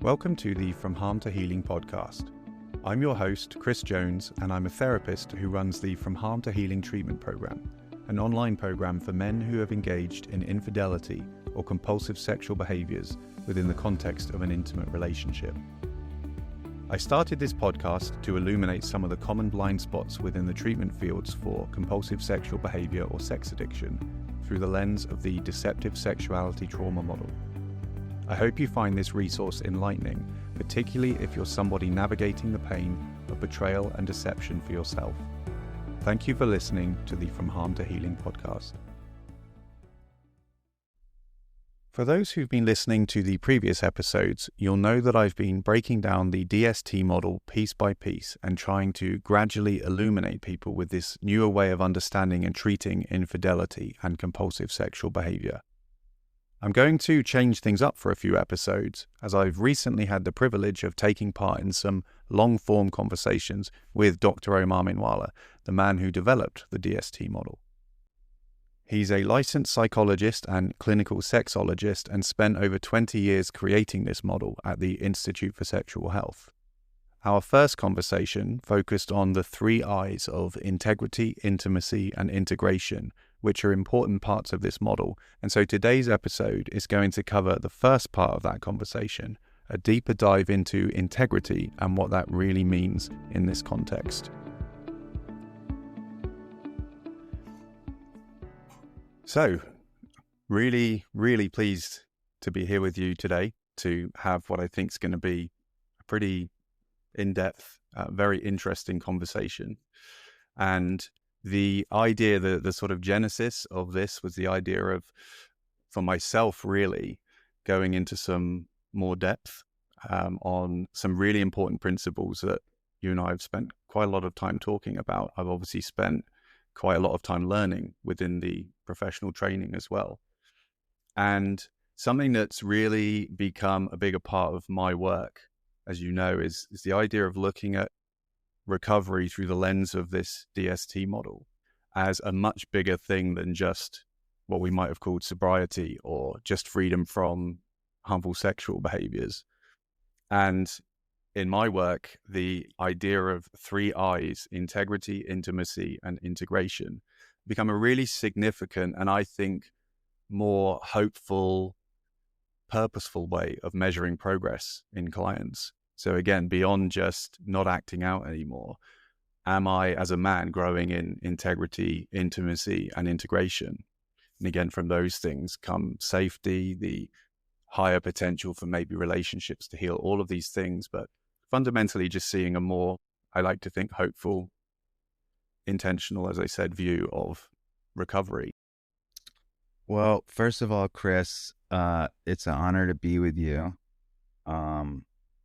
Welcome to the From Harm to Healing podcast. I'm your host, Chris Jones, and I'm a therapist who runs the From Harm to Healing treatment program, an online program for men who have engaged in infidelity or compulsive sexual behaviors within the context of an intimate relationship. I started this podcast to illuminate some of the common blind spots within the treatment fields for compulsive sexual behavior or sex addiction through the lens of the deceptive sexuality trauma model. I hope you find this resource enlightening, particularly if you're somebody navigating the pain of betrayal and deception for yourself. Thank you for listening to the From Harm to Healing podcast. For those who've been listening to the previous episodes, you'll know that I've been breaking down the DST model piece by piece and trying to gradually illuminate people with this newer way of understanding and treating infidelity and compulsive sexual behavior. I'm going to change things up for a few episodes, as I've recently had the privilege of taking part in some long-form conversations with Dr. Omar Minwalla, the man who developed the DST model. He's a licensed psychologist and clinical sexologist and spent over 20 years creating this model at the Institute for Sexual Health. Our first conversation focused on the 3 I's of integrity, intimacy, and integration, which are important parts of this model. And so today's episode is going to cover the first part of that conversation, a deeper dive into integrity and what that really means in this context. So, really pleased to be here with you today to have what I think is going to be a pretty in-depth, very interesting conversation. And the idea, the sort of genesis of this was the idea of, for myself really, going into some more depth on some really important principles that you and I have spent quite a lot of time talking about. I've obviously spent quite a lot of time learning within the professional training as well. And something that's really become a bigger part of my work, as you know, is the idea of looking at recovery through the lens of this DST model as a much bigger thing than just what we might have called sobriety or just freedom from harmful sexual behaviors. And in my work, the idea of 3 I's, integrity, intimacy, and integration, become a really significant and I think more hopeful, purposeful way of measuring progress in clients. So again, beyond just not acting out anymore, am I as a man growing in integrity, intimacy, and integration? And again, from those things come safety, the higher potential for maybe relationships to heal, all of these things, but fundamentally just seeing a more, I like to think, hopeful, intentional, as I said, view of recovery. Well, first of all, Chris, it's an honor to be with you.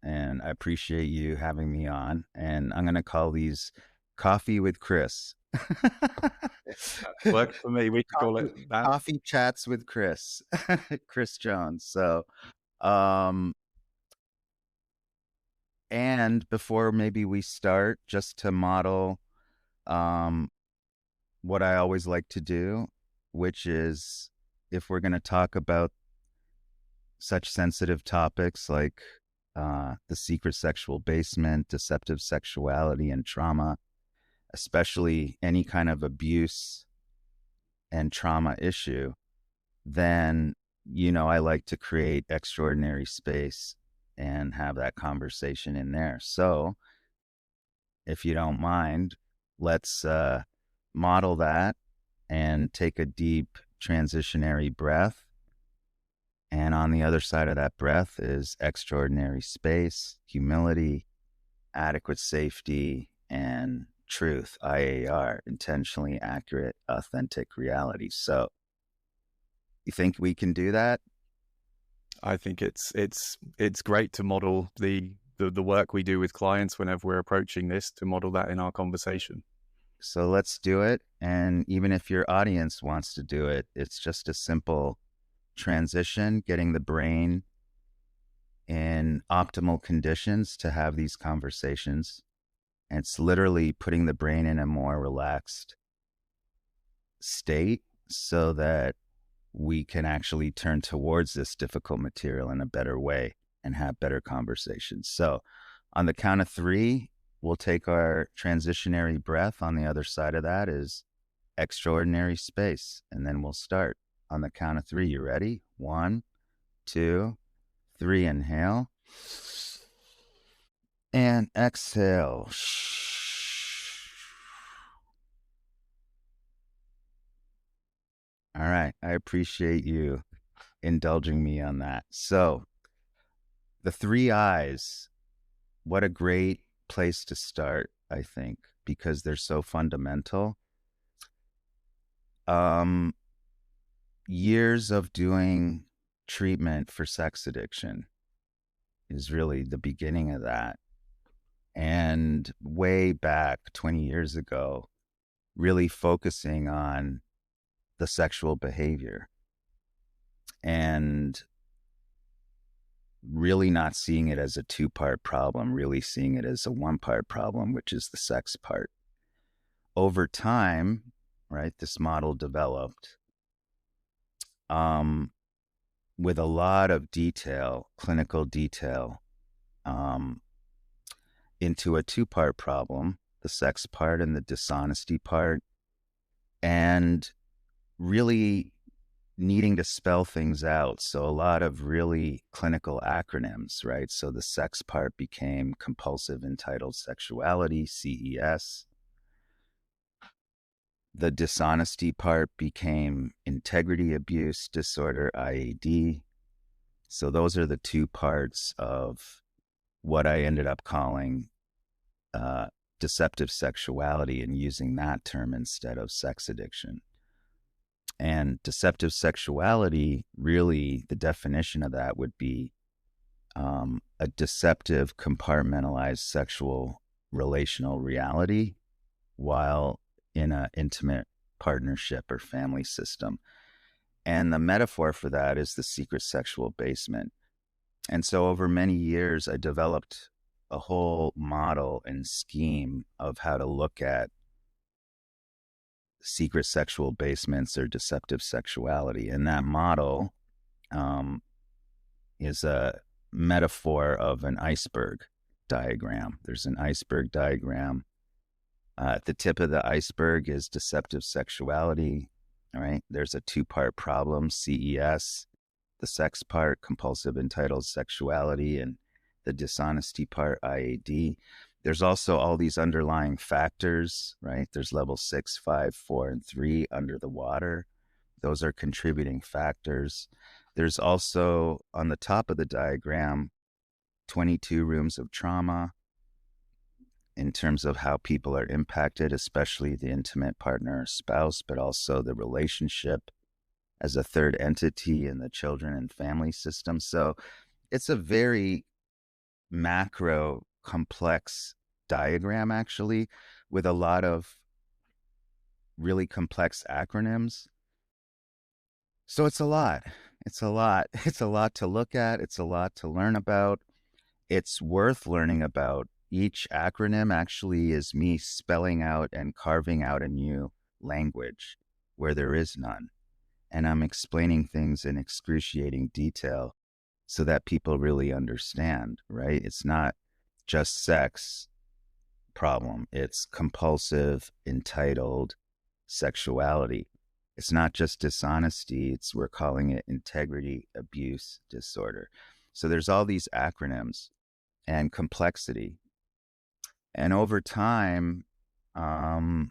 And I appreciate you having me on. And I'm going to call these Coffee with Chris. Works for me. We can call it that. Coffee Chats with Chris, Chris Jones. So, and before maybe we start, just to model what I always like to do, which is if we're going to talk about such sensitive topics like the secret sexual basement, deceptive sexuality, and trauma, especially any kind of abuse and trauma issue, then, I like to create extraordinary space and have that conversation in there. So if you don't mind, let's model that and take a deep transitionary breath. And on the other side of that breath is extraordinary space, humility, adequate safety, and truth, IAR, intentionally accurate, authentic reality. So you think we can do that? I think it's great to model the work we do with clients whenever we're approaching this, to model that in our conversation. So let's do it. And even if your audience wants to do it, it's just a simple transition, getting the brain in optimal conditions to have these conversations. And it's literally putting the brain in a more relaxed state so that we can actually turn towards this difficult material in a better way. and have better conversations. So on the count of three, we'll take our transitionary breath. On the other side of that is extraordinary space. And then we'll start on the count of three. You ready? 1, 2, 3. Inhale and exhale. All right. I appreciate you indulging me on that. So the 3 I's, what a great place to start, I think, because they're so fundamental. Years of doing treatment for sex addiction is really the beginning of that. And way back 20 years ago, really focusing on the sexual behavior and really not seeing it as a 2-part problem, really seeing it as a 1-part problem, which is the sex part. Over time, right, this model developed with a lot of detail, clinical detail, into a 2-part problem, the sex part and the dishonesty part, and really needing to spell things out. So a lot of really clinical acronyms, right? So the sex part became compulsive entitled sexuality, CES. The dishonesty part became integrity abuse disorder, IAD. So those are the 2 parts of what I ended up calling deceptive sexuality, and using that term instead of sex addiction. And deceptive sexuality, really, the definition of that would be a deceptive, compartmentalized sexual relational reality while in an intimate partnership or family system. And the metaphor for that is the secret sexual basement. And so over many years, I developed a whole model and scheme of how to look at secret sexual basements or deceptive sexuality. And that model is a metaphor of an iceberg diagram. There's an iceberg diagram. At the tip of the iceberg is deceptive sexuality. All right. There's a 2-part problem, CES, the sex part, compulsive entitled sexuality, and the dishonesty part, IAD. There's also all these underlying factors, right? There's level 6, 5, 4, and 3 under the water. Those are contributing factors. There's also, on the top of the diagram, 22 rooms of trauma in terms of how people are impacted, especially the intimate partner or spouse, but also the relationship as a third entity in the children and family system. So it's a very macro, complex diagram, actually, with a lot of really complex acronyms. So it's a lot. It's a lot. It's a lot to look at. It's a lot to learn about. It's worth learning about. Each acronym actually is me spelling out and carving out a new language where there is none. And I'm explaining things in excruciating detail so that people really understand, right? It's not just sex problem. It's compulsive, entitled sexuality. It's not just dishonesty. We're calling it integrity abuse disorder. So there's all these acronyms and complexity. And over time, a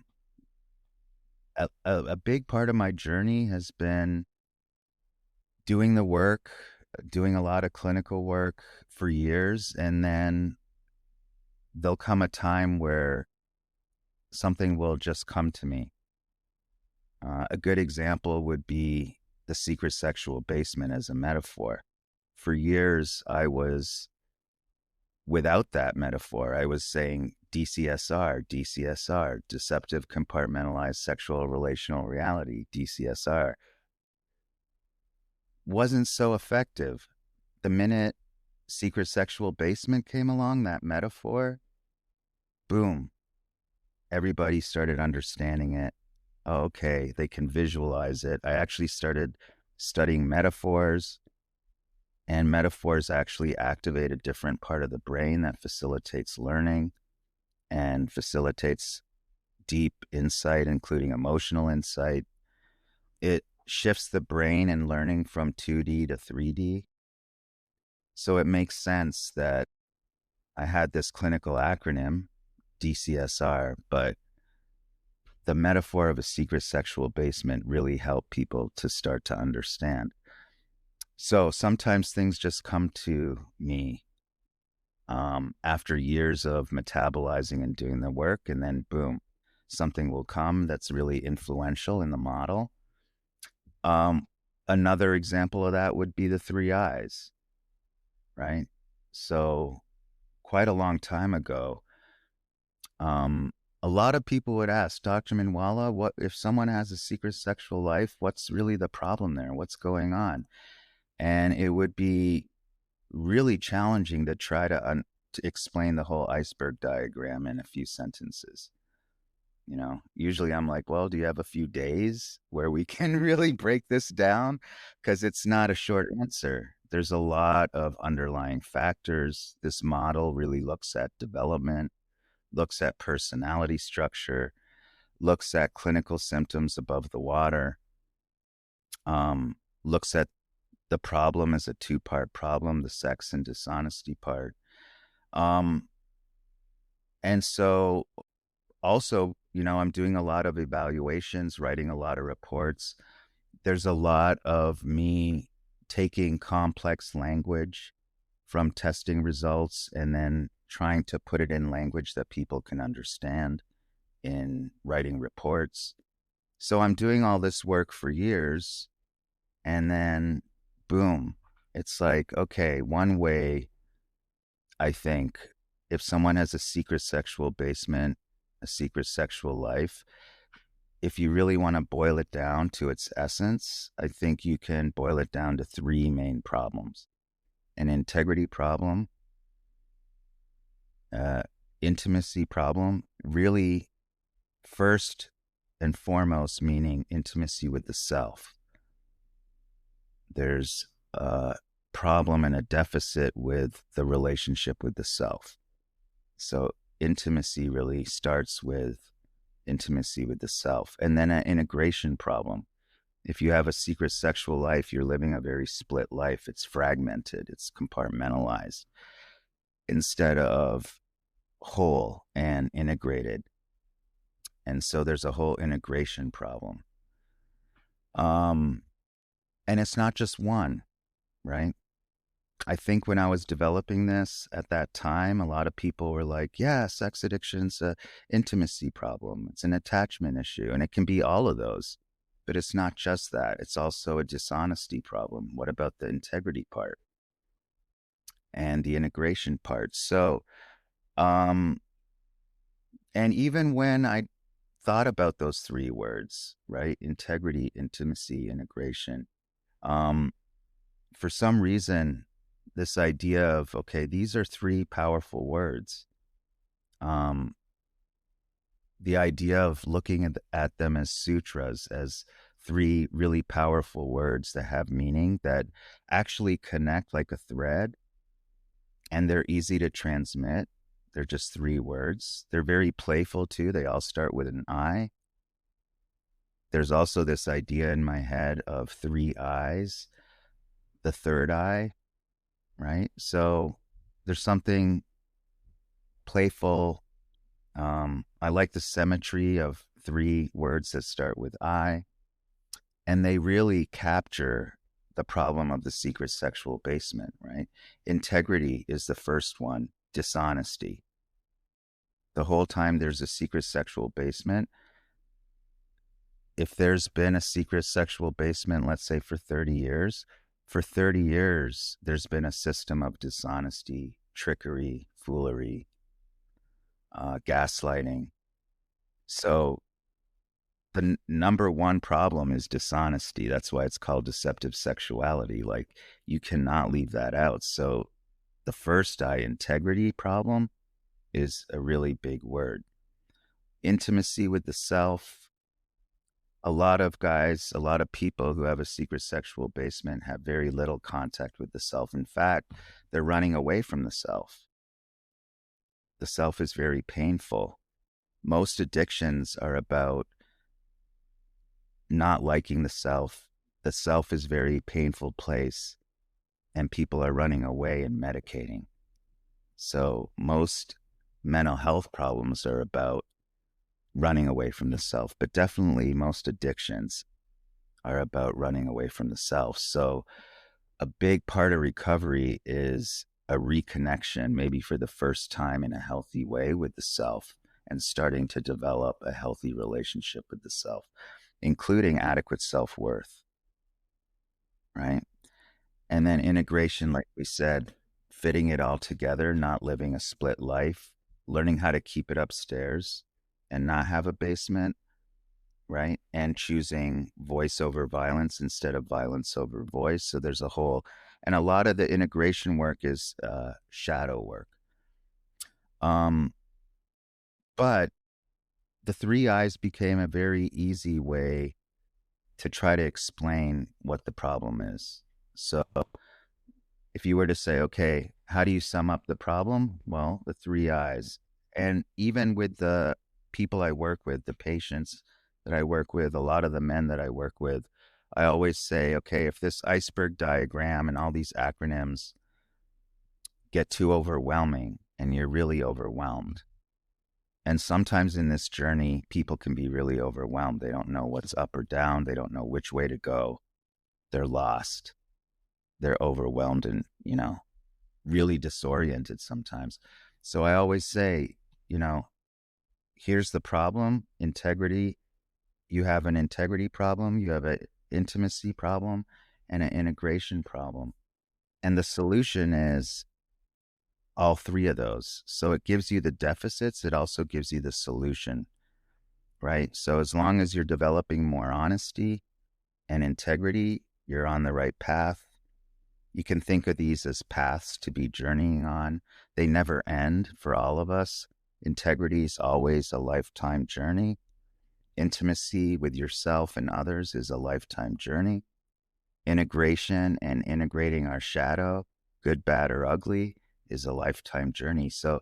big part of my journey has been doing the work, doing a lot of clinical work for years, and then there'll come a time where something will just come to me. A good example would be the secret sexual basement as a metaphor. For years, I was without that metaphor. I was saying DCSR, DCSR, deceptive compartmentalized sexual relational reality, DCSR. Wasn't so effective. The minute secret sexual basement came along, that metaphor, boom, everybody started understanding it. Oh, okay, they can visualize it. I actually started studying metaphors, And metaphors actually activate a different part of the brain that facilitates learning and facilitates deep insight, including emotional insight. It shifts the brain and learning from 2D to 3D. So it makes sense that I had this clinical acronym, DCSR, but the metaphor of a secret sexual basement really helped people to start to understand. So sometimes things just come to me after years of metabolizing and doing the work, and then boom, something will come that's really influential in the model. Um, Another example of that would be the three eyes, right? So quite a long time ago, um, a lot of people would ask Dr. Minwalla, what if someone has a secret sexual life? What's really the problem there? What's going on? And it would be really challenging to try to explain the whole iceberg diagram in a few sentences. Usually I'm like, well, do you have a few days where we can really break this down? Because it's not a short answer. There's a lot of underlying factors. This model really looks at development, looks at personality structure, looks at clinical symptoms above the water, looks at the problem as a two-part problem, the sex and dishonesty part. Um, and so also, I'm doing a lot of evaluations, writing a lot of reports. There's a lot of me taking complex language from testing results and then trying to put it in language that people can understand in writing reports. So I'm doing all this work for years, and then boom, it's like, okay, one way I think if someone has a secret sexual basement, a secret sexual life, if you really want to boil it down to its essence, I think you can boil it down to three main problems: an integrity problem, uh, intimacy problem, really first and foremost, meaning intimacy with the self. There's a problem and a deficit with the relationship with the self. So intimacy really starts with intimacy with the self. And then an integration problem. If you have a secret sexual life, you're living a very split life. It's fragmented, it's compartmentalized instead of whole and integrated. And so there's a whole integration problem. And it's not just one, right? I think when I was developing this at that time, a lot of people were like, yeah, sex addiction's a intimacy problem. It's an attachment issue. And it can be all of those. But it's not just that. It's also a dishonesty problem. What about the integrity part and the integration part? So, and even when I thought about those three words, right? Integrity, intimacy, integration. For some reason, this idea of, okay, these are three powerful words. The idea of looking at them as sutras, as three really powerful words that have meaning, that actually connect like a thread, and they're easy to transmit. They're just three words. They're very playful too. They all start with an I. There's also this idea in my head of three eyes, the third eye, right? So there's something playful. I like the symmetry of three words that start with I, and they really capture the problem of the secret sexual basement, right? Integrity is the first one, dishonesty. The whole time there's a secret sexual basement, if there's been a secret sexual basement, let's say for 30 years, for 30 years, there's been a system of dishonesty, trickery, foolery, gaslighting. So the number one problem is dishonesty. That's why it's called deceptive sexuality. Like, you cannot leave that out. So the first I, integrity problem, is a really big word. Intimacy with the self. a lot of guys, a lot of people who have a secret sexual basement have very little contact with the self. In fact, they're running away from the self. The self is very painful. Most addictions are about not liking the self. The self is a very painful place, and people are running away and medicating. So most mental health problems are about running away from the self, but definitely most addictions are about running away from the self. So a big part of recovery is a reconnection, maybe for the first time in a healthy way with the self, and starting to develop a healthy relationship with the self, including adequate self-worth, right? And then integration, like we said, fitting it all together, not living a split life, learning how to keep it upstairs and not have a basement, right? And choosing voice over violence instead of violence over voice. So there's a whole, and a lot of the integration work is shadow work. But the three eyes became a very easy way to try to explain what the problem is. So if you were to say, okay, how do you sum up the problem? Well, the three eyes. And even with the people I work with, the patients that I work with, a lot of the men that I work with, I always say, okay, if this iceberg diagram and all these acronyms get too overwhelming and you're really overwhelmed, and sometimes in this journey, people can be really overwhelmed. They don't know what's up or down. They don't know which way to go. They're lost. They're overwhelmed and, really disoriented sometimes. So I always say, here's the problem: integrity. You have an integrity problem, you have an intimacy problem, and an integration problem. And the solution is all three of those. So it gives you the deficits, it also gives you the solution, right? So as long as you're developing more honesty and integrity, you're on the right path. You can think of these as paths to be journeying on. They never end for all of us. Integrity is always a lifetime journey. Intimacy with yourself and others is a lifetime journey. Integration and integrating our shadow, good, bad, or ugly, is a lifetime journey. So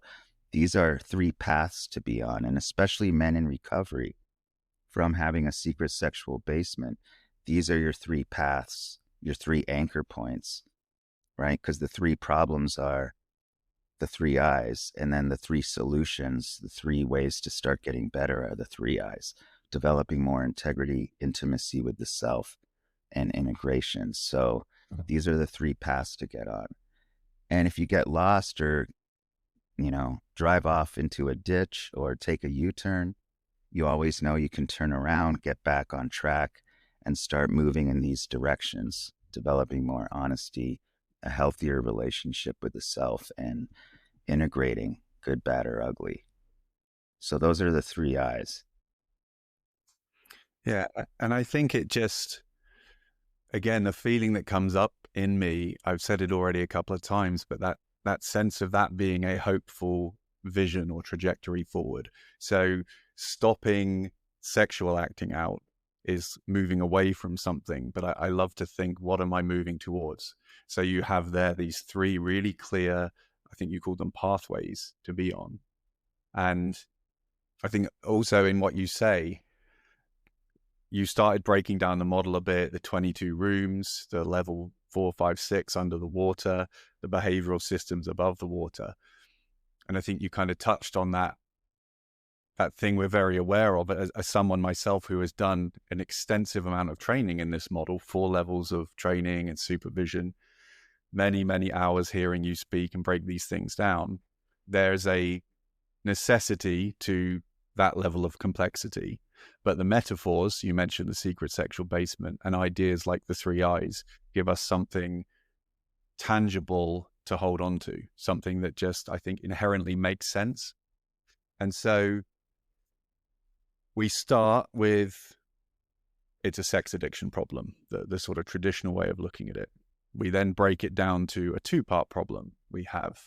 these are three paths to be on, and especially men in recovery from having a secret sexual basement. These are your three paths, your three anchor points, right? Because the three problems are the three eyes, and then the three solutions, the three ways to start getting better are the three eyes: developing more integrity, intimacy with the self, and integration. So these are the three paths to get on. And if you get lost or, drive off into a ditch or take a U-turn, you always know you can turn around, get back on track, and start moving in these directions, developing more honesty, a healthier relationship with the self, and integrating good, bad, or ugly. So those are the three eyes. Yeah. And I think it just, again, the feeling that comes up in me, I've said it already a couple of times, but that sense of that being a hopeful vision or trajectory forward. So stopping sexual acting out is moving away from something, but I love to think, what am I moving towards? So you have there these three really clear, I think you call them pathways to be on. And I think also in what you say, you started breaking down the model a bit, the 22 rooms, the level 4, 5, 6 under the water, the behavioral systems above the water. And I think you kind of touched on that thing we're very aware of as someone myself who has done an extensive amount of training in this model, 4 levels of training and supervision, many, many hours hearing you speak and break these things down. There's a necessity to that level of complexity. But the metaphors, you mentioned the secret sexual basement, and ideas like the three eyes give us something tangible to hold on to, something that just, I think, inherently makes sense. And so we start with, it's a sex addiction problem, the sort of traditional way of looking at it. We then break it down to a 2-part problem. We have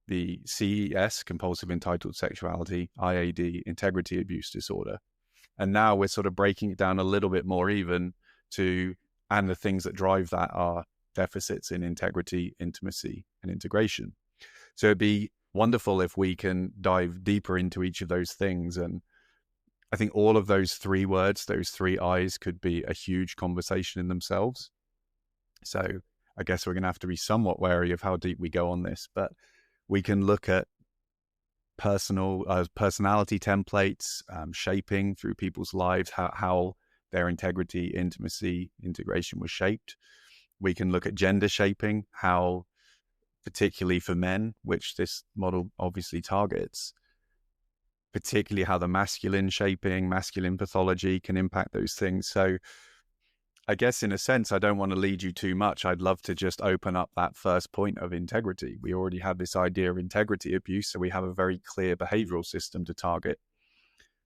the CES, compulsive entitled sexuality, IAD, integrity abuse disorder. And now we're sort of breaking it down a little bit more even to, and the things that drive that are deficits in integrity, intimacy, and integration. So it'd be wonderful if we can dive deeper into each of those things. And I think all of those three words, those three I's, could be a huge conversation in themselves. So I guess we're going to have to be somewhat wary of how deep we go on this, but we can look at personality templates, shaping through people's lives, how their integrity, intimacy, integration was shaped. We can look at gender shaping, how, particularly for men, which this model obviously targets, particularly how the masculine shaping, masculine pathology can impact those things. So I guess in a sense, I don't want to lead you too much. I'd love to just open up that first point of integrity. We already have this idea of integrity abuse, so we have a very clear behavioral system to target.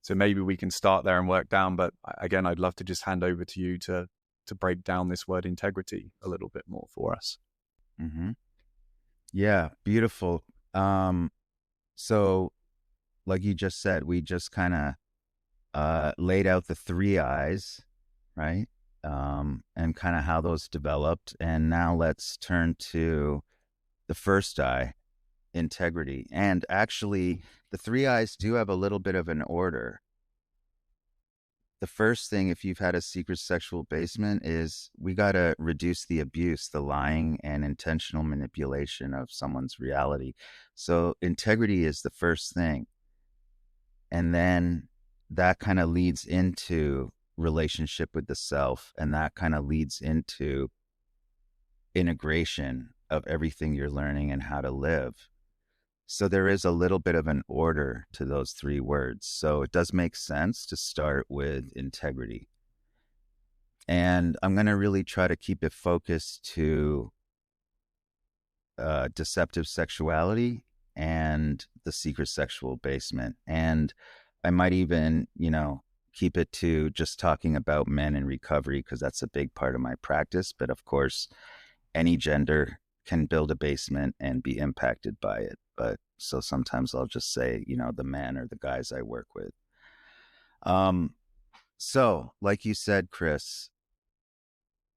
So maybe we can start there and work down. But again, I'd love to just hand over to you to break down this word integrity a little bit more for us. Mm-hmm. Yeah, beautiful. So like you just said, we just kind of laid out the three I's, right? And kind of how those developed. And now let's turn to the first I, integrity. And actually, the three I's do have a little bit of an order. The first thing, if you've had a secret sexual basement, is we got to reduce the abuse, the lying and intentional manipulation of someone's reality. So integrity is the first thing. And then that kind of leads into relationship with the self. And that kind of leads into integration of everything you're learning and how to live. So there is a little bit of an order to those three words. So it does make sense to start with integrity. And I'm going to really try to keep it focused to deceptive sexuality and the secret sexual basement. And I might even, keep it to just talking about men in recovery because that's a big part of my practice. But of course, any gender can build a basement and be impacted by it. But so sometimes I'll just say, the men or the guys I work with. So like you said, Chris,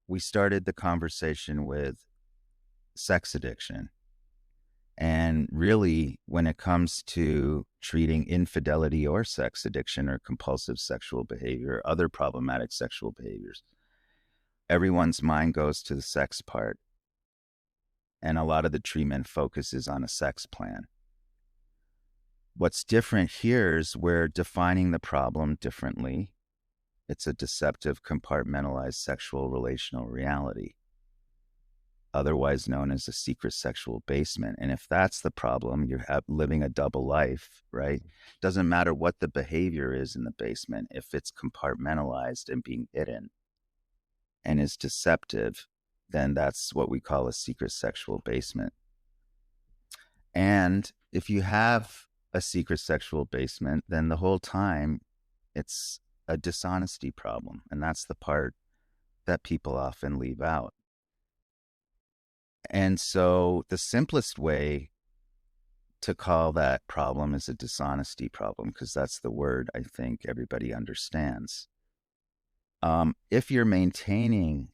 we started the conversation with sex addiction. And really, when it comes to treating infidelity or sex addiction or compulsive sexual behavior, other problematic sexual behaviors, everyone's mind goes to the sex part. And a lot of the treatment focuses on a sex plan. What's different here is we're defining the problem differently. It's a deceptive, compartmentalized sexual relational reality, otherwise known as a secret sexual basement. And if that's the problem, you're living a double life, right? Doesn't matter what the behavior is in the basement. If it's compartmentalized and being hidden and is deceptive, then that's what we call a secret sexual basement. And if you have a secret sexual basement, then the whole time it's a dishonesty problem. And that's the part that people often leave out. And so the simplest way to call that problem is a dishonesty problem, because that's the word I think everybody understands. If you're maintaining,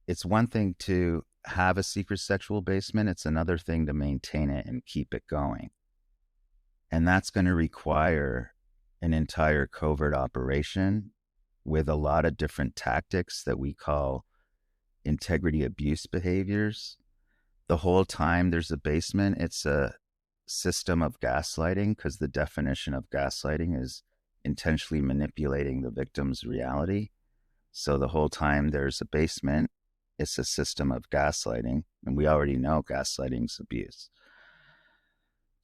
it's one thing to have a secret sexual basement, it's another thing to maintain it and keep it going. And that's going to require an entire covert operation with a lot of different tactics that we call integrity abuse behaviors. The whole time there's a basement, it's a system of gaslighting, because the definition of gaslighting is intentionally manipulating the victim's reality. So the whole time there's a basement, it's a system of gaslighting. And we already know gaslighting's abuse.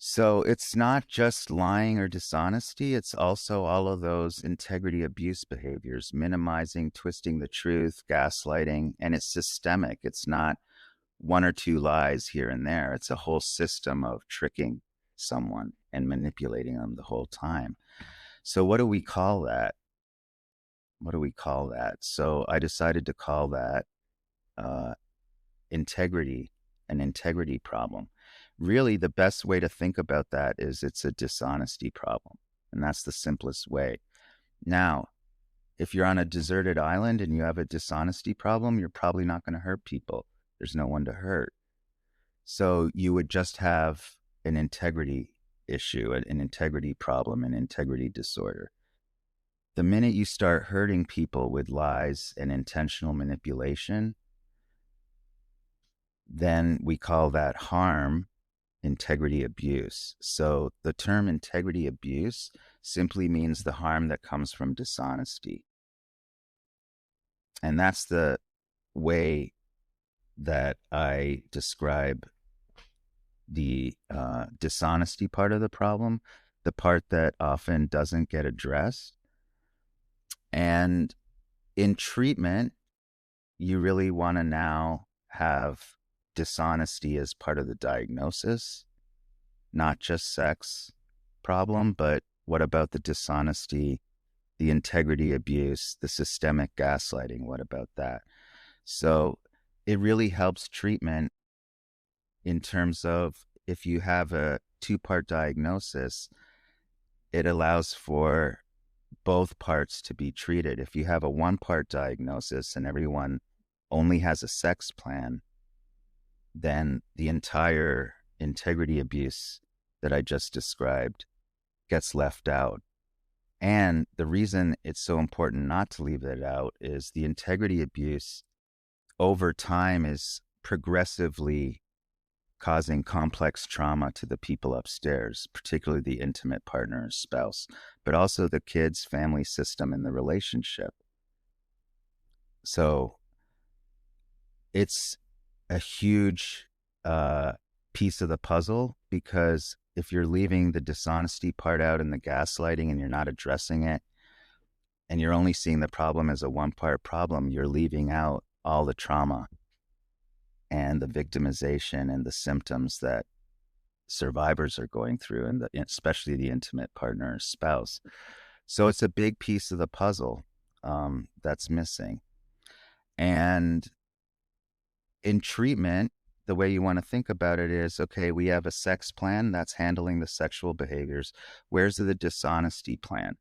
So it's not just lying or dishonesty, it's also all of those integrity abuse behaviors, minimizing, twisting the truth, gaslighting, and it's systemic. It's not one or two lies here and there. It's a whole system of tricking someone and manipulating them the whole time. So what do we call that? So I decided to call that integrity, an integrity problem. Really, the best way to think about that is it's a dishonesty problem. And that's the simplest way. Now, if you're on a deserted island and you have a dishonesty problem, you're probably not going to hurt people. There's no one to hurt. So you would just have an integrity issue, an integrity problem, an integrity disorder. The minute you start hurting people with lies and intentional manipulation, then we call that harm integrity abuse. So the term integrity abuse simply means the harm that comes from dishonesty. And that's the way that I describe the dishonesty part of the problem, the part that often doesn't get addressed. And in treatment, you really want to now have dishonesty as part of the diagnosis, not just sex problem, but what about the dishonesty, the integrity abuse, the systemic gaslighting? What about that? So it really helps treatment in terms of if you have a two-part diagnosis, it allows for both parts to be treated. If you have a one-part diagnosis and everyone only has a sex plan, then the entire integrity abuse that I just described gets left out. And the reason it's so important not to leave it out is the integrity abuse over time is progressively causing complex trauma to the people upstairs, particularly the intimate partner or spouse, but also the kids, family system, and the relationship. So it's a huge piece of the puzzle, because if you're leaving the dishonesty part out and the gaslighting and you're not addressing it, and you're only seeing the problem as a one-part problem, you're leaving out all the trauma and the victimization and the symptoms that survivors are going through, and especially the intimate partner or spouse. So it's a big piece of the puzzle that's missing. And in treatment, the way you want to think about it is, okay, we have a sex plan that's handling the sexual behaviors. Where's the dishonesty plan?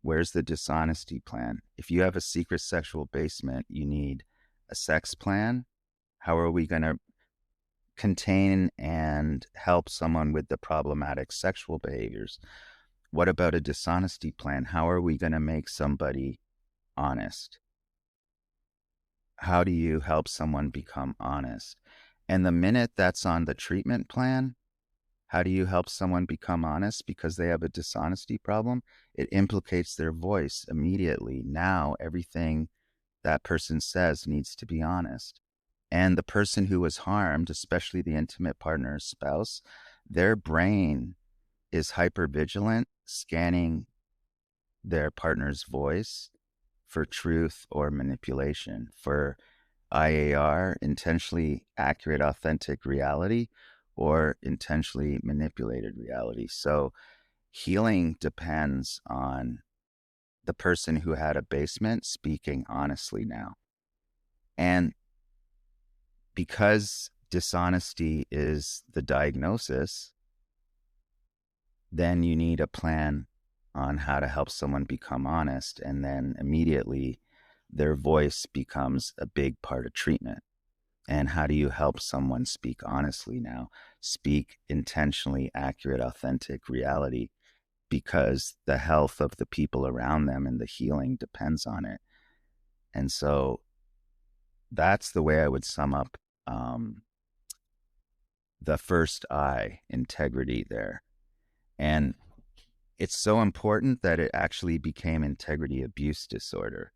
Where's the dishonesty plan? If you have a secret sexual basement, you need a sex plan. How are we going to contain and help someone with the problematic sexual behaviors? What about a dishonesty plan? How are we going to make somebody honest? How do you help someone become honest? And the minute that's on the treatment plan, how do you help someone become honest because they have a dishonesty problem? It implicates their voice immediately. Now everything that person says needs to be honest. And the person who was harmed, especially the intimate partner or spouse, their brain is hypervigilant, scanning their partner's voice for truth or manipulation, for IAR, intentionally accurate, authentic reality, or intentionally manipulated reality. So healing depends on the person who had a basement speaking honestly now. And because dishonesty is the diagnosis, then you need a plan on how to help someone become honest. And then immediately their voice becomes a big part of treatment. And how do you help someone speak honestly now? Speak intentionally accurate, authentic reality, because the health of the people around them and the healing depends on it. And so that's the way I would sum up the first I, integrity there. And it's so important that it actually became integrity abuse disorder.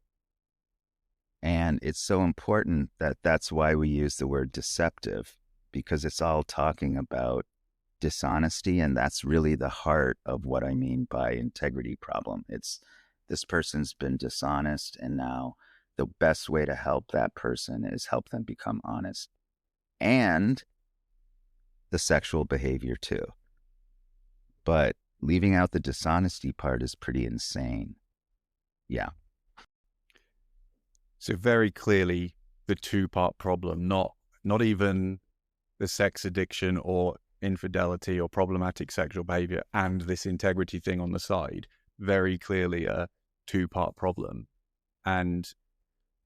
And it's so important that that's why we use the word deceptive, because it's all talking about dishonesty. And that's really the heart of what I mean by integrity problem. It's this person's been dishonest, and now the best way to help that person is help them become honest. And the sexual behavior too. But leaving out the dishonesty part is pretty insane. Yeah. So very clearly the two-part problem, not even the sex addiction or infidelity or problematic sexual behavior and this integrity thing on the side, very clearly a two-part problem. And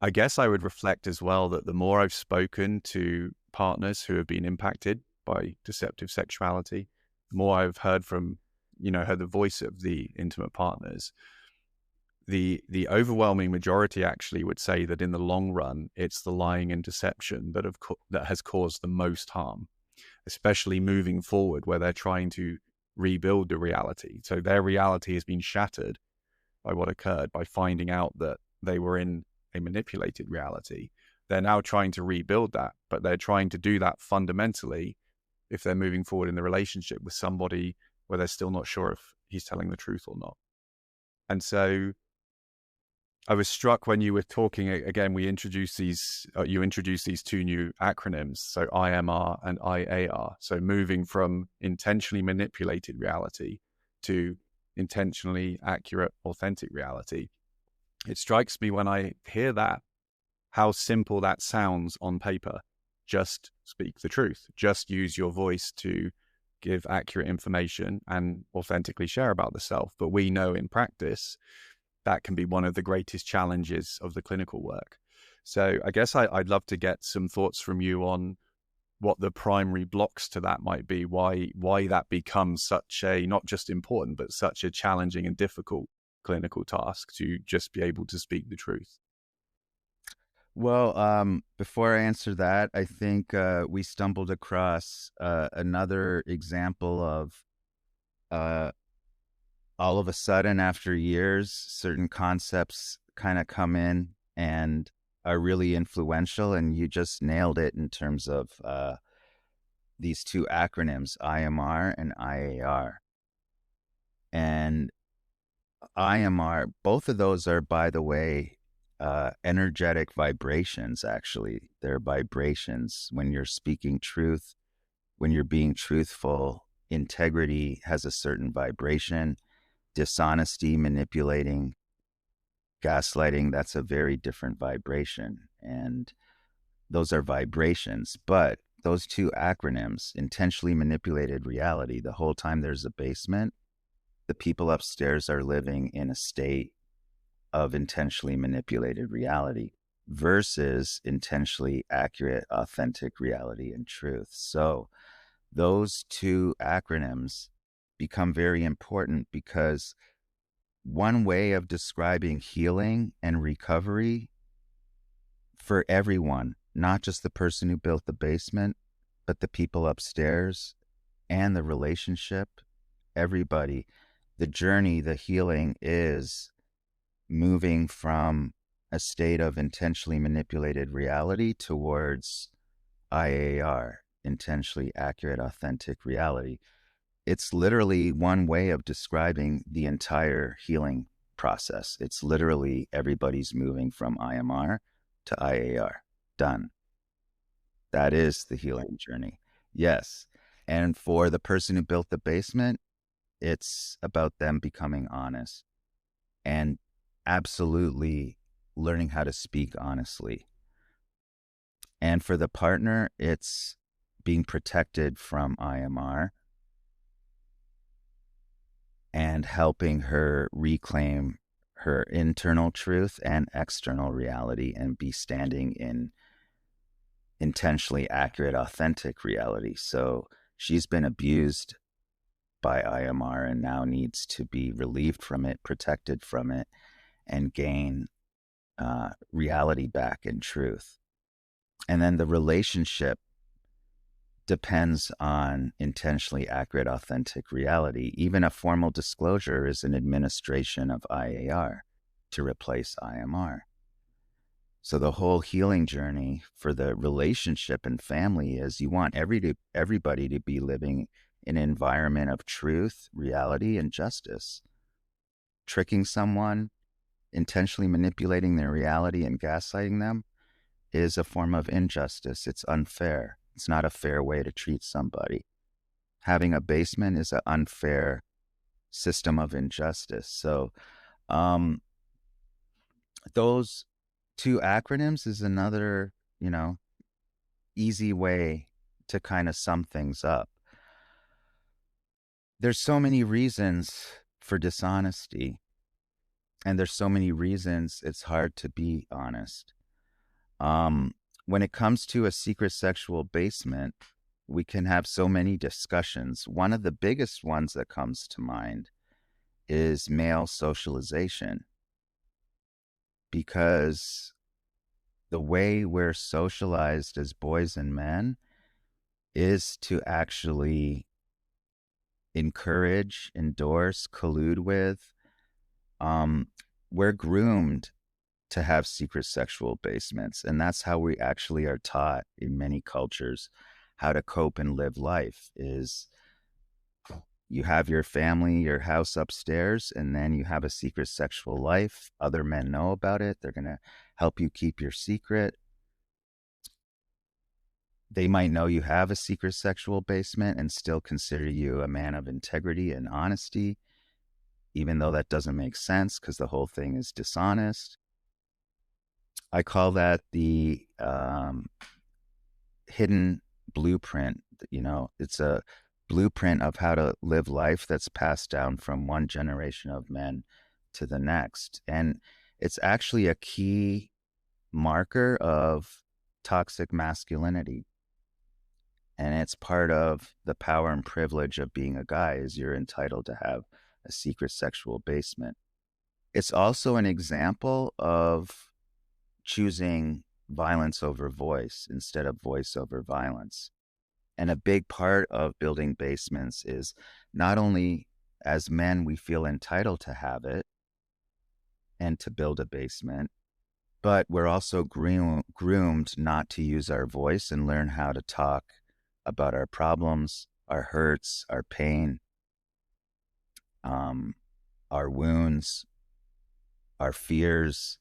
I guess I would reflect as well that the more I've spoken to partners who have been impacted by deceptive sexuality, the more I've heard from, heard the voice of the intimate partners, the overwhelming majority actually would say that in the long run, it's the lying and deception that has caused the most harm, especially moving forward where they're trying to rebuild the reality. So their reality has been shattered by what occurred, by finding out that they were in a manipulated reality. They're now trying to rebuild that, but they're trying to do that fundamentally if they're moving forward in the relationship with somebody where they're still not sure if he's telling the truth or not. And so I was struck when you were talking again. You introduced these two new acronyms, so IMR and IAR. So moving from intentionally manipulated reality to intentionally accurate, authentic reality. It strikes me when I hear that, how simple that sounds on paper. Just speak the truth. Just use your voice to give accurate information and authentically share about the self. But we know in practice, that can be one of the greatest challenges of the clinical work. So I guess I'd love to get some thoughts from you on what the primary blocks to that might be, why that becomes such a, not just important, but such a challenging and difficult clinical task to just be able to speak the truth. Well, before I answer that, I think we stumbled across another example of uh, all of a sudden, after years, certain concepts kind of come in and are really influential. And you just nailed it in terms of these two acronyms, IMR and IAR. And IMR, both of those are, by the way, energetic vibrations, actually. They're vibrations. When you're speaking truth, when you're being truthful, integrity has a certain vibration. Dishonesty, manipulating, gaslighting, that's a very different vibration. And those are vibrations. But those two acronyms, intentionally manipulated reality, the whole time there's a basement, the people upstairs are living in a state of intentionally manipulated reality versus intentionally accurate, authentic reality and truth. So those two acronyms become very important because one way of describing healing and recovery for everyone, not just the person who built the basement, but the people upstairs and the relationship, everybody, the journey, the healing is moving from a state of intentionally manipulated reality towards IAR, intentionally accurate, authentic reality. It's literally one way of describing the entire healing process. It's literally everybody's moving from IMR to IAR. Done. That is the healing journey. Yes. And for the person who built the basement, it's about them becoming honest and absolutely learning how to speak honestly. And for the partner, it's being protected from IMR and helping her reclaim her internal truth and external reality and be standing in intentionally accurate, authentic reality. So she's been abused by IMR and now needs to be relieved from it, protected from it, and gain reality back and truth. And then the relationship depends on intentionally accurate, authentic reality. Even a formal disclosure is an administration of IAR to replace IMR. So the whole healing journey for the relationship and family is you want everybody to be living in an environment of truth, reality, and justice. Tricking someone, intentionally manipulating their reality and gaslighting them is a form of injustice. It's unfair. It's not a fair way to treat somebody. Having a basement is an unfair system of injustice. So those two acronyms is another, easy way to kind of sum things up. There's so many reasons for dishonesty. And there's so many reasons it's hard to be honest. Um, when it comes to a secret sexual basement, we can have so many discussions. One of the biggest ones that comes to mind is male socialization, because the way we're socialized as boys and men is to actually encourage, endorse, collude with. Um, we're groomed to have secret sexual basements. And that's how we actually are taught in many cultures how to cope and live life is you have your family, your house upstairs, and then you have a secret sexual life. Other men know about it. They're going to help you keep your secret. They might know you have a secret sexual basement and still consider you a man of integrity and honesty, even though that doesn't make sense because the whole thing is dishonest. I call that the hidden blueprint. It's a blueprint of how to live life that's passed down from one generation of men to the next. And it's actually a key marker of toxic masculinity. And it's part of the power and privilege of being a guy is you're entitled to have a secret sexual basement. It's also an example of choosing violence over voice instead of voice over violence. And a big part of building basements is not only as men, we feel entitled to have it and to build a basement, but we're also groomed not to use our voice and learn how to talk about our problems, our hurts, our pain, um, our wounds, our fears.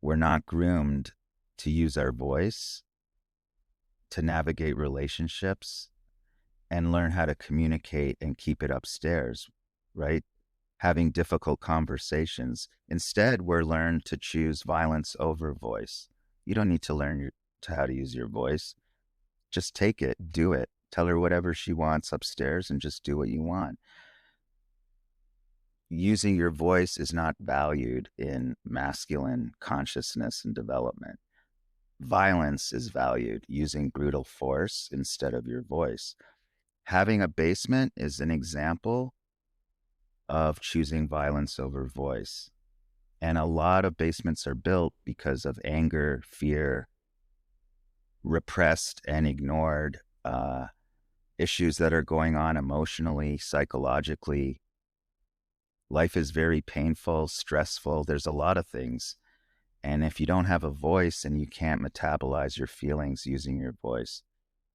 We're not groomed to use our voice to navigate relationships and learn how to communicate and keep it upstairs, right? Having difficult conversations. Instead, we're learned to choose violence over voice. You don't need to learn how to use your voice. Just take it, do it. Tell her whatever she wants upstairs and just do what you want. Using your voice is not valued in masculine consciousness and development. Violence is valued, using brutal force instead of your voice. Having a basement is an example of choosing violence over voice. And a lot of basements are built because of anger, fear, repressed and ignored issues that are going on emotionally, psychologically. Life is very painful, stressful. There's a lot of things. And if you don't have a voice and you can't metabolize your feelings using your voice,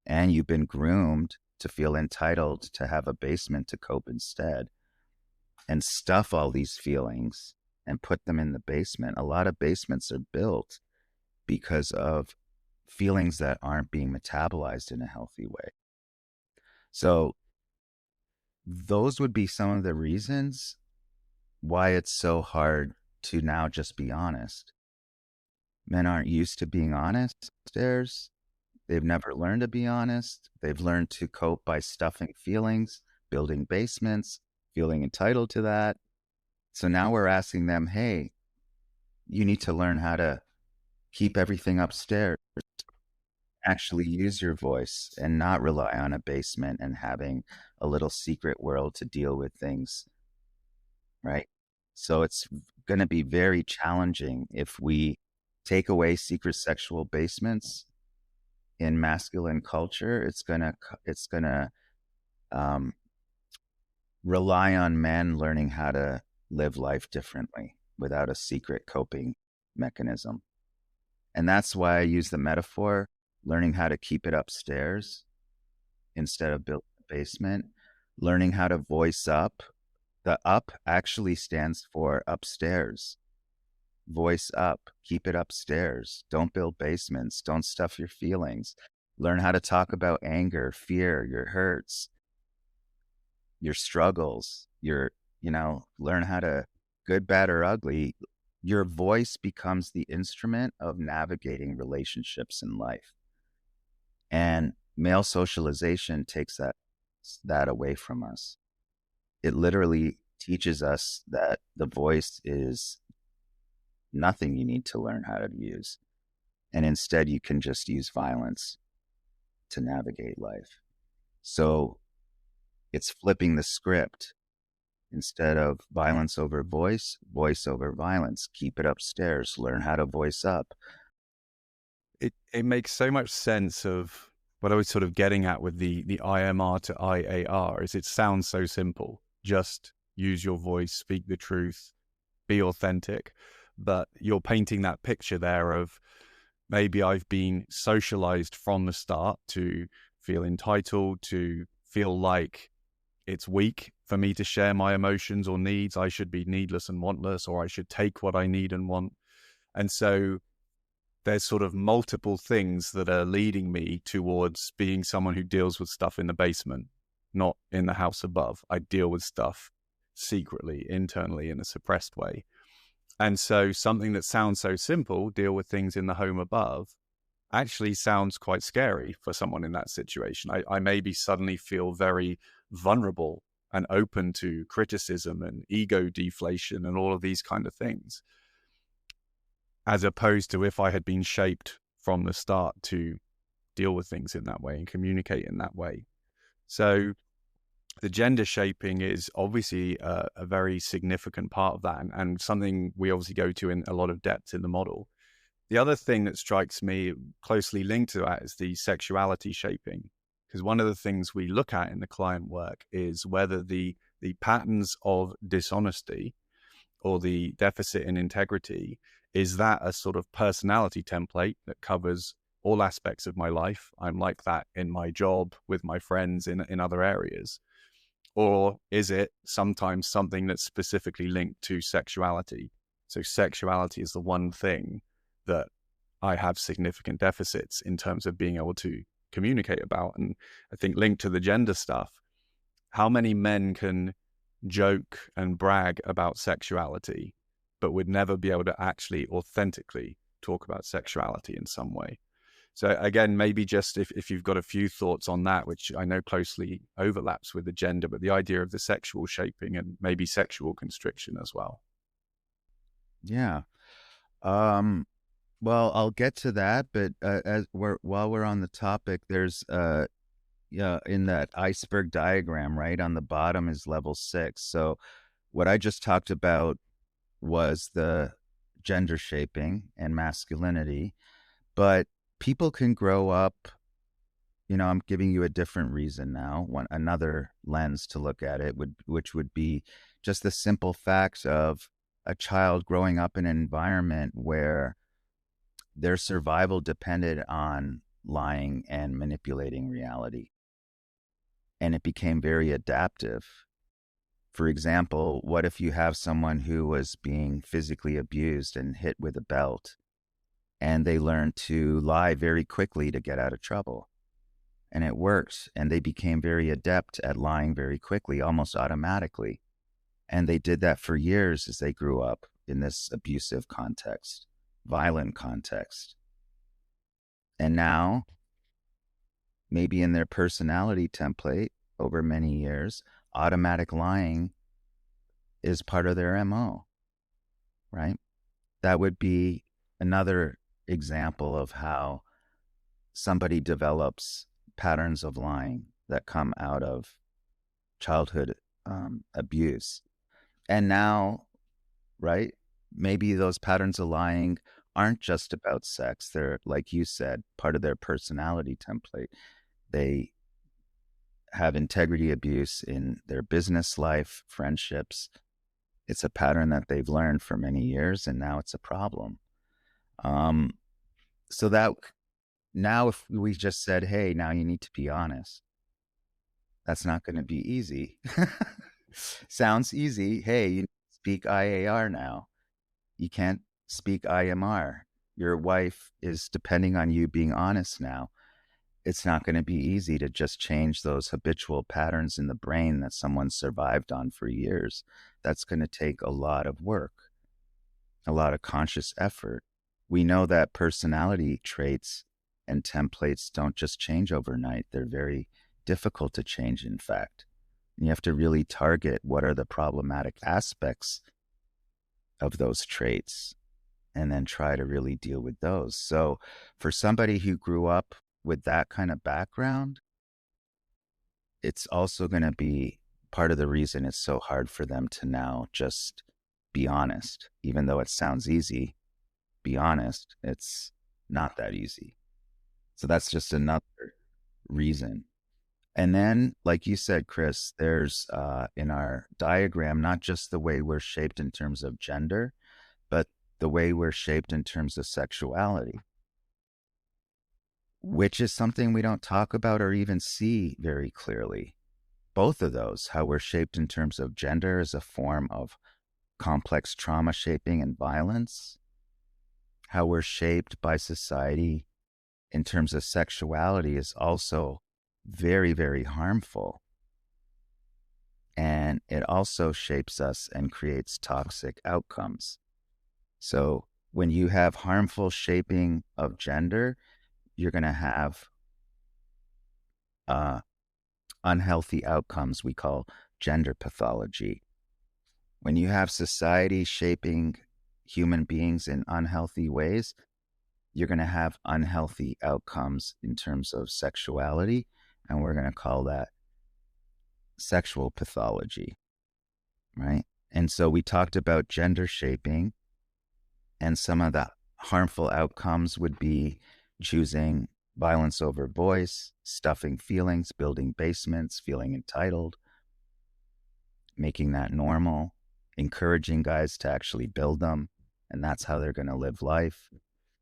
and you've been groomed to feel entitled to have a basement to cope instead, and stuff all these feelings and put them in the basement. A lot of basements are built because of feelings that aren't being metabolized in a healthy way. So, those would be some of the reasons why it's so hard to now just be honest. Men aren't used to being honest upstairs. They've never learned to be honest. They've learned to cope by stuffing feelings, building basements, feeling entitled to that. So now we're asking them, hey, you need to learn how to keep everything upstairs, actually use your voice and not rely on a basement and having a little secret world to deal with things, right? So it's going to be very challenging if we take away secret sexual basements in masculine culture. It's gonna um, rely on men learning how to live life differently without a secret coping mechanism. And that's why I use the metaphor, learning how to keep it upstairs instead of building a basement, learning how to voice up. The up actually stands for upstairs. Voice up, keep it upstairs. Don't build basements. Don't stuff your feelings. Learn how to talk about anger, fear, your hurts, your struggles, learn how to, good, bad, or ugly. Your voice becomes the instrument of navigating relationships in life. And male socialization takes that away from us. It literally teaches us that the voice is nothing you need to learn how to use. And instead, you can just use violence to navigate life. So it's flipping the script. Instead of violence over voice, voice over violence. Keep it upstairs. Learn how to voice up. It makes so much sense of what I was sort of getting at with the IMR to IAR is it sounds so simple. Just use your voice, speak the truth, be authentic. But you're painting that picture there of maybe I've been socialized from the start to feel entitled, to feel like it's weak for me to share my emotions or needs. I should be needless and wantless, or I should take what I need and want. And so there's sort of multiple things that are leading me towards being someone who deals with stuff in the basement, not in the house above. I deal with stuff secretly, internally, in a suppressed way. And so something that sounds so simple, deal with things in the home above, actually sounds quite scary for someone in that situation. I maybe suddenly feel very vulnerable and open to criticism and ego deflation and all of these kind of things, as opposed to if I had been shaped from the start to deal with things in that way and communicate in that way. So the gender shaping is obviously a very significant part of that, and something we obviously go to in a lot of depth in the model. The other thing that strikes me closely linked to that is the sexuality shaping, because one of the things we look at in the client work is whether the patterns of dishonesty or the deficit in integrity, is that a sort of personality template that covers all aspects of my life? I'm like that in my job, with my friends, in other areas. Or is it sometimes something that's specifically linked to sexuality? So sexuality is the one thing that I have significant deficits in terms of being able to communicate about. And I think linked to the gender stuff, how many men can joke and brag about sexuality, but would never be able to actually authentically talk about sexuality in some way? So again, maybe just if you've got a few thoughts on that, which I know closely overlaps with the gender, but the idea of the sexual shaping and maybe sexual constriction as well. Yeah. Well, I'll get to that, but while we're on the topic, there's yeah, in that iceberg diagram, right on the bottom is level 6. So what I just talked about was the gender shaping and masculinity, but people can grow up. I'm giving you a different reason now, another lens to look at it which would be just the simple facts of a child growing up in an environment where their survival depended on lying and manipulating reality. And it became very adaptive. For example, what if you have someone who was being physically abused and hit with a belt, and they learned to lie very quickly to get out of trouble? And it worked, and they became very adept at lying very quickly, almost automatically. And they did that for years as they grew up in this abusive context, violent context. And now, maybe in their personality template over many years, automatic lying is part of their MO, right? That would be another example of how somebody develops patterns of lying that come out of childhood abuse. And now, right, maybe those patterns of lying aren't just about sex. They're, like you said, part of their personality template. They have integrity abuse in their business life, friendships. It's a pattern that they've learned for many years, and now it's a problem. Um, so that now, if we just said, hey, now you need to be honest, that's not going to be easy. Sounds easy. Hey, you speak IAR now. You can't speak IMR. Your wife is depending on you being honest now. It's not going to be easy to just change those habitual patterns in the brain that someone survived on for years. That's going to take a lot of work, a lot of conscious effort. We know that personality traits and templates don't just change overnight. They're very difficult to change, in fact. You have to really target what are the problematic aspects of those traits and then try to really deal with those. So for somebody who grew up with that kind of background, it's also going to be part of the reason it's so hard for them to now just be honest. Even though it sounds easy, be honest, it's not that easy. So that's just another reason. And then, like you said, Chris, there's in our diagram, not just the way we're shaped in terms of gender, but the way we're shaped in terms of sexuality, which is something we don't talk about or even see very clearly. Both of those, how we're shaped in terms of gender as a form of complex trauma shaping and violence, how we're shaped by society in terms of sexuality is also very, very harmful. And it also shapes us and creates toxic outcomes. So when you have harmful shaping of gender, you're going to have uh, unhealthy outcomes we call gender pathology. When you have society shaping human beings in unhealthy ways, you're going to have unhealthy outcomes in terms of sexuality. And we're going to call that sexual pathology, right? And so we talked about gender shaping, and some of the harmful outcomes would be choosing violence over voice, stuffing feelings, building basements, feeling entitled, making that normal, encouraging guys to actually build them, and that's how they're going to live life.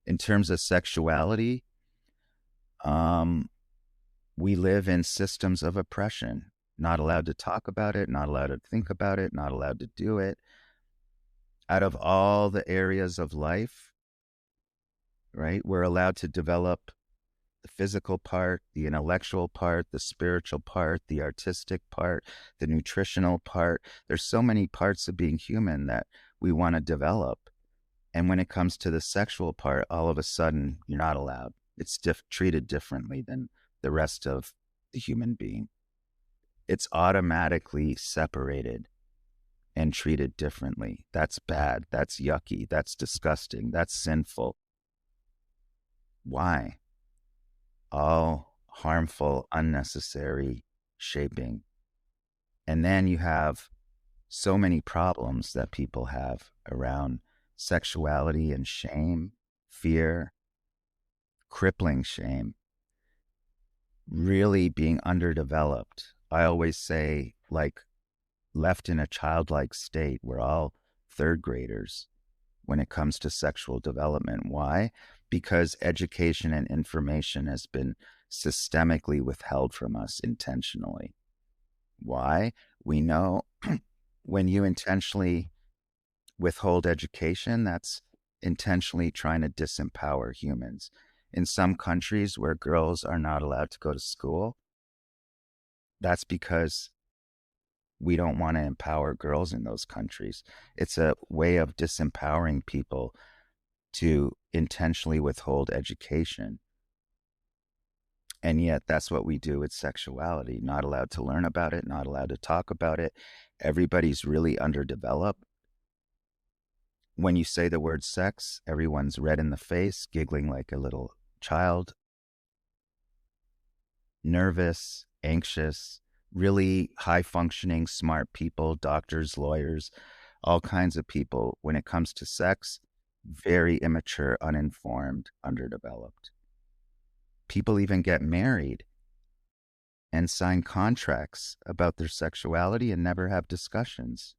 In terms of sexuality, we live in systems of oppression, not allowed to talk about it, not allowed to think about it, not allowed to do it. Out of all the areas of life, right, we're allowed to develop the physical part, the intellectual part, the spiritual part, the artistic part, the nutritional part. There's so many parts of being human that we want to develop. And when it comes to the sexual part, all of a sudden, you're not allowed. It's treated differently than the rest of the human being. It's automatically separated and treated differently. That's bad. That's yucky. That's disgusting. That's sinful. Why? All harmful, unnecessary shaping. And then you have so many problems that people have around sexuality and shame, fear, crippling shame, really being underdeveloped. I always say, like, left in a childlike state, we're all third graders when it comes to sexual development. Why? Because education and information has been systemically withheld from us intentionally. Why? We know when you intentionally withhold education, that's intentionally trying to disempower humans. In some countries where girls are not allowed to go to school, that's because we don't want to empower girls in those countries. It's a way of disempowering people to intentionally withhold education. And yet, that's what we do with sexuality. Not allowed to learn about it, not allowed to talk about it. Everybody's really underdeveloped. When you say the word sex, everyone's red in the face, giggling like a little child, nervous, anxious, really high functioning, smart people, doctors, lawyers, all kinds of people. When it comes to sex, very immature, uninformed, underdeveloped. People even get married and sign contracts about their sexuality and never have discussions.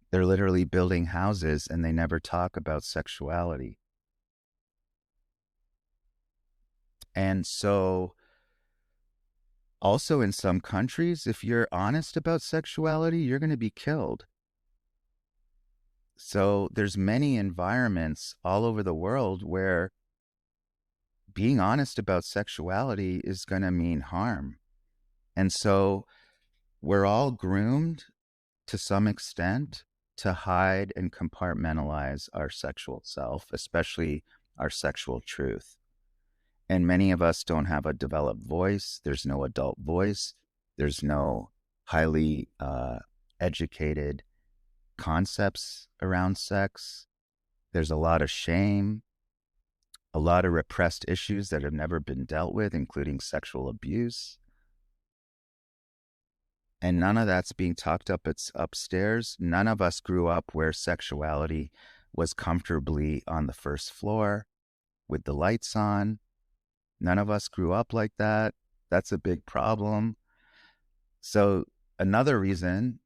They're literally building houses and they never talk about sexuality. And so, also in some countries, if you're honest about sexuality, you're going to be killed. So there's many environments all over the world where being honest about sexuality is going to mean harm. And so we're all groomed to some extent to hide and compartmentalize our sexual self, especially our sexual truth. And many of us don't have a developed voice. There's no adult voice. There's no highly educated concepts around sex. There's a lot of shame, a lot of repressed issues that have never been dealt with, including sexual abuse. And none of that's being talked up. It's upstairs. None of us grew up where sexuality was comfortably on the first floor with the lights on. None of us grew up like that. That's a big problem. So another reason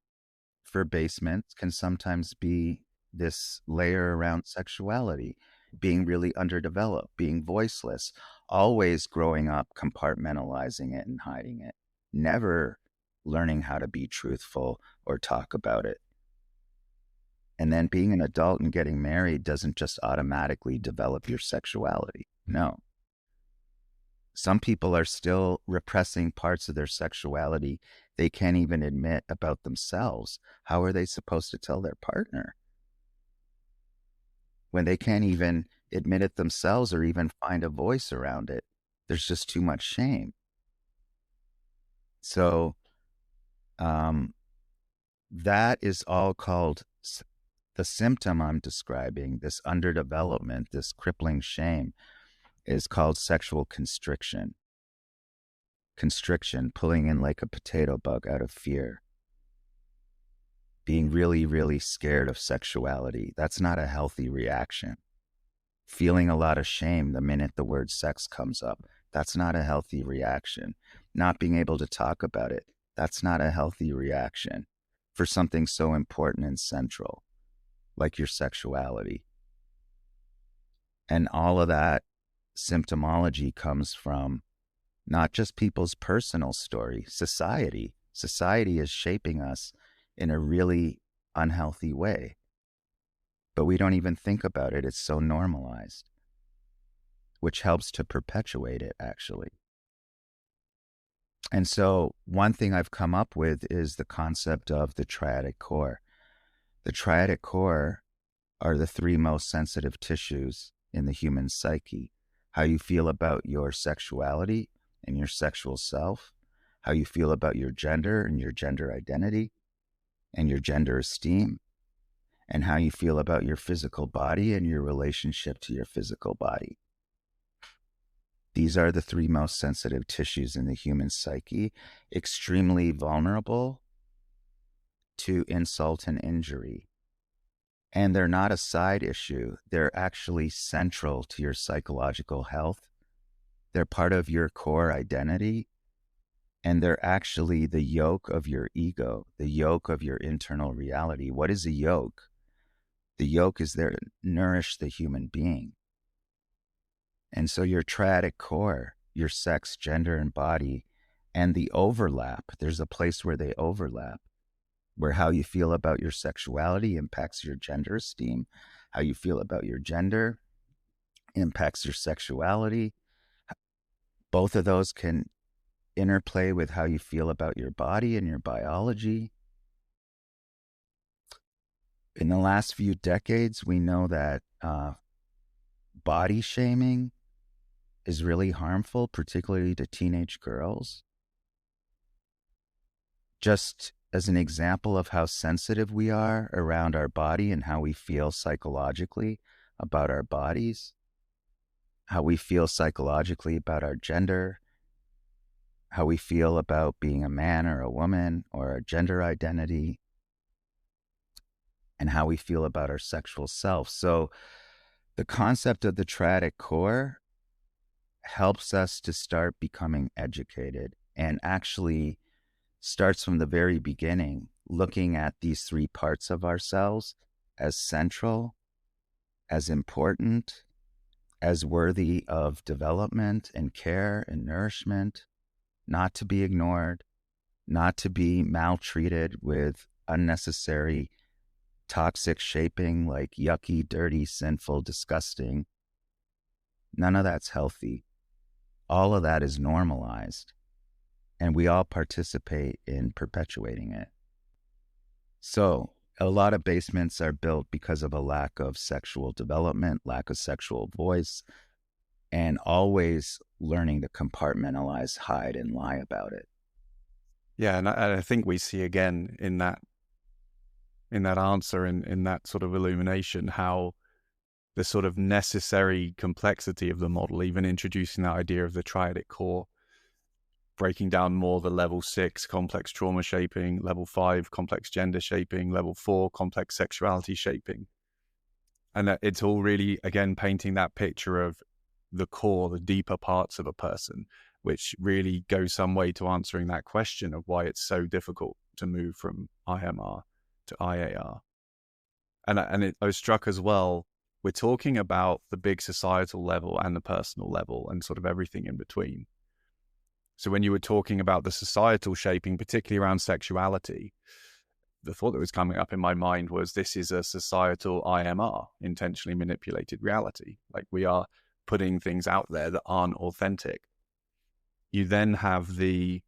for basements can sometimes be this layer around sexuality, being really underdeveloped, being voiceless, always growing up compartmentalizing it and hiding it, never learning how to be truthful or talk about it. And then being an adult and getting married doesn't just automatically develop your sexuality. No. Some people are still repressing parts of their sexuality they can't even admit about themselves. How are they supposed to tell their partner when they can't even admit it themselves or even find a voice around it? There's just too much shame. So that is all called the symptom I'm describing, this underdevelopment, this crippling shame, is called sexual constriction. Constriction, pulling in like a potato bug out of fear. Being really, really scared of sexuality. That's not a healthy reaction. Feeling a lot of shame the minute the word sex comes up. That's not a healthy reaction. Not being able to talk about it. That's not a healthy reaction for something so important and central like your sexuality. And all of that symptomology comes from not just people's personal story, society. Society is shaping us in a really unhealthy way. But we don't even think about it. It's so normalized, which helps to perpetuate it, actually. And so one thing I've come up with is the concept of the triadic core. The triadic core are the three most sensitive tissues in the human psyche. How you feel about your sexuality and your sexual self, how you feel about your gender and your gender identity and your gender esteem, and how you feel about your physical body and your relationship to your physical body. These are the three most sensitive tissues in the human psyche, extremely vulnerable to insult and injury. And they're not a side issue. They're actually central to your psychological health. They're part of your core identity. And they're actually the yoke of your ego, the yoke of your internal reality. What is a yoke? The yoke is there to nourish the human being. And so your triadic core, your sex, gender, and body, and the overlap, there's a place where they overlap, where how you feel about your sexuality impacts your gender esteem, how you feel about your gender impacts your sexuality. Both of those can interplay with how you feel about your body and your biology. In the last few decades, we know that body shaming is really harmful, particularly to teenage girls. Just as an example of how sensitive we are around our body and how we feel psychologically about our bodies, how we feel psychologically about our gender, how we feel about being a man or a woman or our gender identity, and how we feel about our sexual self. So the concept of the triadic core helps us to start becoming educated and actually starts from the very beginning, looking at these three parts of ourselves as central, as important, as worthy of development and care and nourishment, not to be ignored, not to be maltreated with unnecessary toxic shaping like yucky, dirty, sinful, disgusting. None of that's healthy. All of that is normalized, and we all participate in perpetuating it. So a lot of basements are built because of a lack of sexual development, lack of sexual voice, and always learning to compartmentalize, hide, and lie about it. Yeah, and I think we see again in that answer, in that sort of illumination, how the sort of necessary complexity of the model, even introducing that idea of the triadic core, breaking down more the level 6 complex trauma shaping, level 5 complex gender shaping, level 4 complex sexuality shaping. And that it's all really, again, painting that picture of the core, the deeper parts of a person, which really goes some way to answering that question of why it's so difficult to move from IMR to IAR. And I was struck as well, we're talking about the big societal level and the personal level and sort of everything in between. So when you were talking about the societal shaping, particularly around sexuality, the thought that was coming up in my mind was this is a societal IMR, intentionally manipulated reality. Like we are putting things out there that aren't authentic. You then have the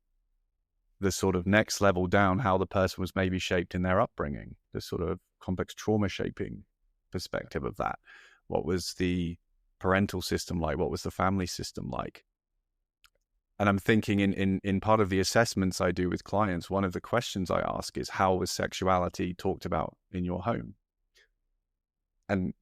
sort of next level down, how the person was maybe shaped in their upbringing, the sort of complex trauma shaping perspective of that. What was the parental system like? What was the family system like? And I'm thinking in part of the assessments I do with clients, one of the questions I ask is, how was sexuality talked about in your home? And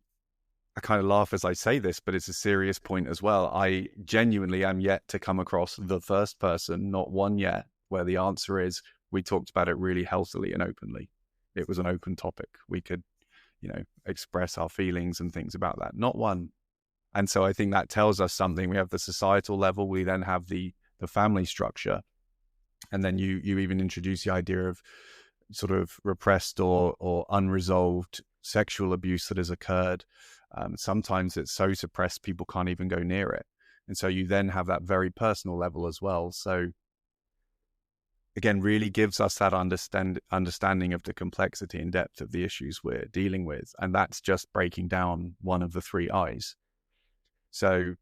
I kind of laugh as I say this, but it's a serious point as well. I genuinely am yet to come across the first person, not one yet, where the answer is, we talked about it really healthily and openly. It was an open topic. We could, express our feelings and things about that. Not one. And so I think that tells us something. We have the societal level. We then have the family structure. And then you even introduce the idea of sort of repressed or unresolved sexual abuse that has occurred. Sometimes it's so suppressed, people can't even go near it. And so you then have that very personal level as well. So again, really gives us that understanding of the complexity and depth of the issues we're dealing with. And that's just breaking down one of the 3 I's. So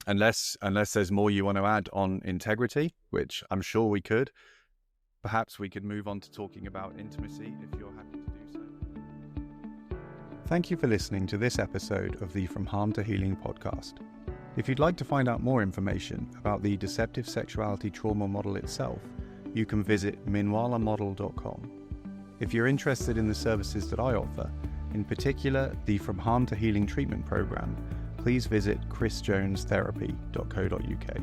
unless there's more you want to add on integrity, which I'm sure we could, perhaps we could move on to talking about intimacy if you're happy to do so. Thank you for listening to this episode of the From Harm to Healing podcast. If you'd like to find out more information about the deceptive sexuality trauma model itself, you can visit minwallamodel.com. If you're interested in the services that I offer, in particular the From Harm to Healing treatment program, please visit chrisjonestherapy.co.uk.